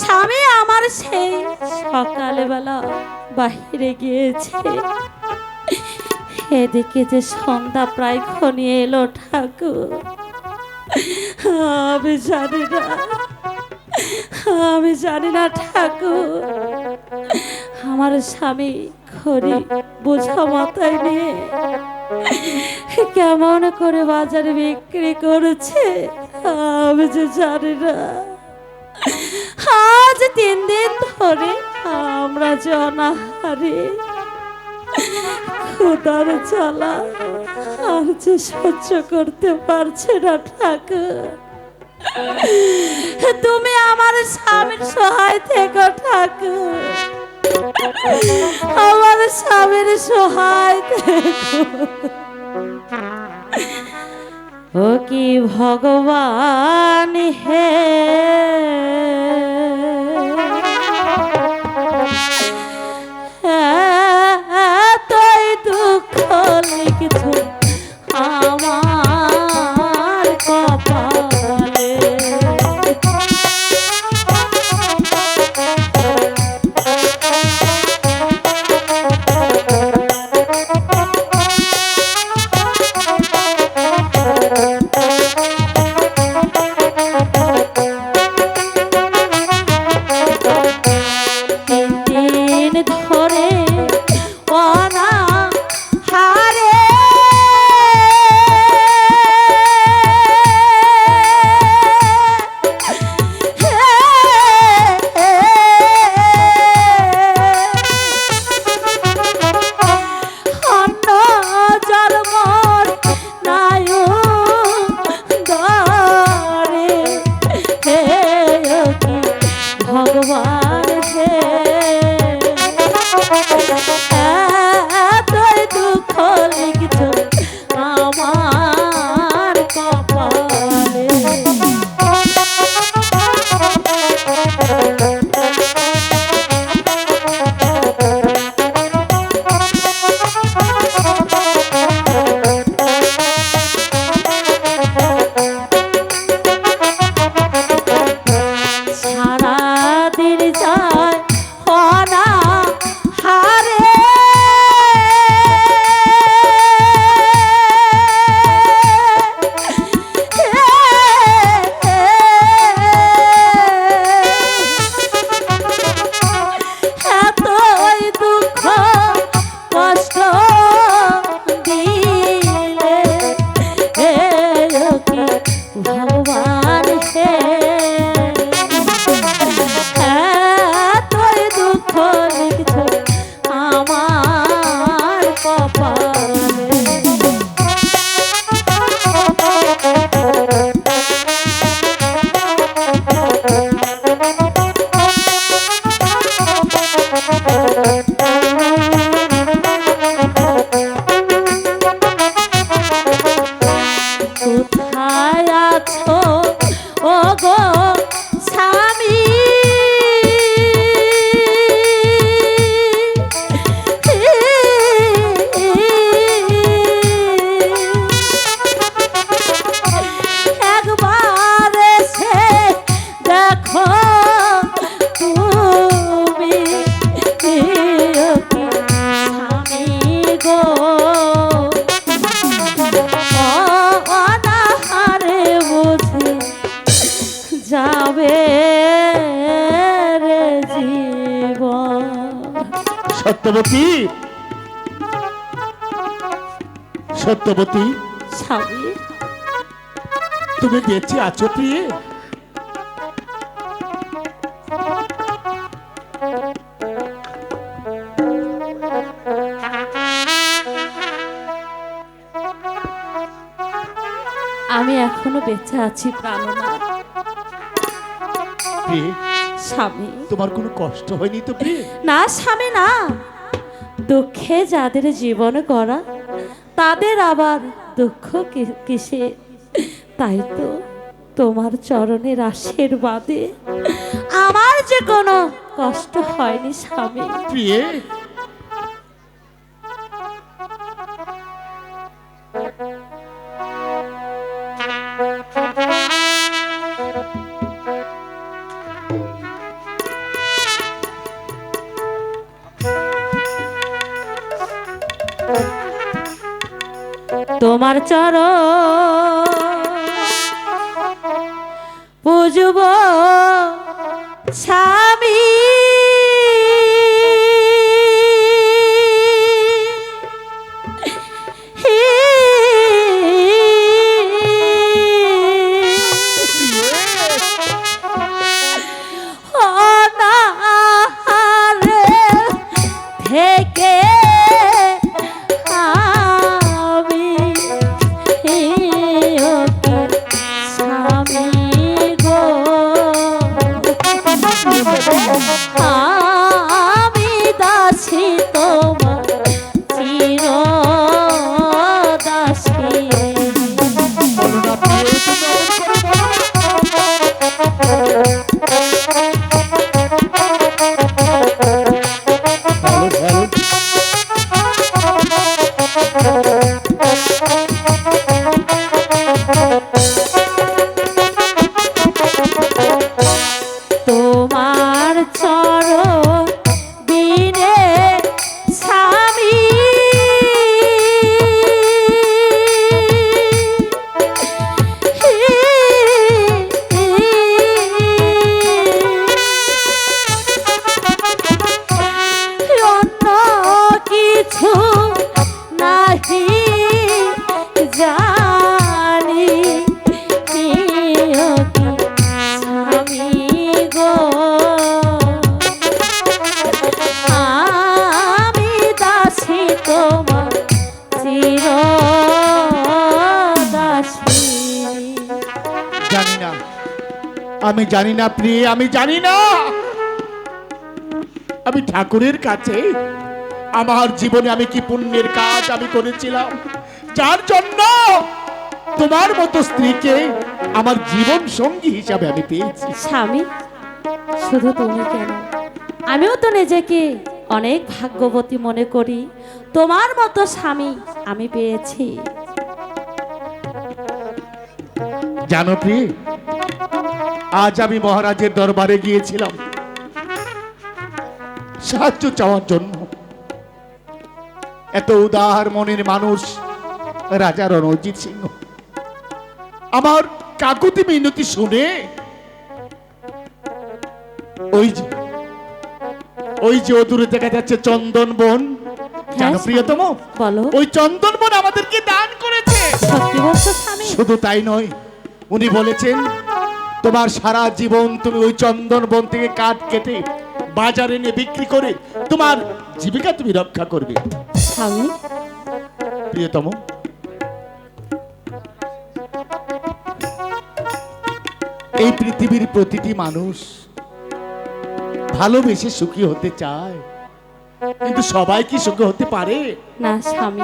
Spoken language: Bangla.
স্বামী আমার সেই সকালবেলা বাহিরে গিয়েছে, এদিকে যে সন্ধ্যা প্রায় ঘনিয়ে এলো ঠাকুর। আমি জানি না, আমি জানি না ঠাকুর, আমার স্বামী খড়ি বোঝা মাথায় নিয়ে কেমন করে বাজারে বিক্রি করেছে আমি যে জানি না। আজ 3 দিন ধরে আমরা যে অনাহারে, ক্ষুধার জ্বালা আর যে সহ্য করতে পারছে না ঠাকুর, তুমি আমার স্বামীর সহায় থেকো ঠাকুর, আমার স্বামীর সহায় থেকো। ও কি ভগবান হে, এতই দুঃখ লিখছো আমার কপালে। সত্যবতী, সত্যবতী, স্বামী তুমি বেঁচে আছো প্রিয়ে? আমি এখনো বেঁচে আছি প্রাণনাথ। প্রিয়ে, স্বামী তোমার কোনো কষ্ট হয়নি তো প্রিয়ে? না স্বামী না, দুঃখে যাদের জীবন গড়া তাদের আবার দুঃখ কিসে? তাই তো তোমার চরণের আশীর্বাদে আমার যে কোনো কষ্ট হয়নি স্বামী। প্রিয়ে, তোমার চরণ পুজব স্বামী। অনাহারে থেকে আমি স্বামী গো, আমি দাসী তোমার চির দাসী। ভালো ভালো তোমার চরণ বিনে স্বামী অন্য কিছু নাহি জানি স্বামী গো, আমি দাসী তোমার চির দাসী। জানি না, আমি জানি না প্রিয়ে, আমি জানি না। আমি ঠাকুরের কাছে আমার জীবনে আমি কি পুণ্যের কাজ আমি করেছিলাম, যার জন্য তোমার মতো স্ত্রীকে আমার জীবন সঙ্গী হিসাবে আমি পেয়েছি। স্বামী, শুধু তুমি কেন, আমিও তো নিজেকে অনেক ভাগ্যবতী মনে করি। তোমার মতো স্বামী আমি পেয়েছি। জানো প্রিয়ে, আজ আমি মহারাজের দরবারে গিয়েছিলাম সাহায্য চাওয়ার জন্য। এত উদার মনের মানুষ রাজা রণজিৎ সিংহ আমার কাকুতি মিনতি শুনে ওই যে দূরে দেখা যাচ্ছে চন্দন বন, জানো প্রিয়তম, বলো। ওই চন্দন বন আমাদেরকে দান করেছে। সত্যি বলছো স্বামী? শুধু তাই নয়, উনি বলেছেন তোমার সারা জীবন তুমি ওই চন্দন বন থেকে কাঠ কেটে বাজারে নিয়ে বিক্রি করে তোমার জীবিকা তুমি রক্ষা করবে। স্বামী, প্রিয়তম, এই পৃথিবীর প্রতিটি মানুষ ভালোবেসে সুখী হতে চায়, কিন্তু সবাই কি সুখী হতে পারে? না স্বামী,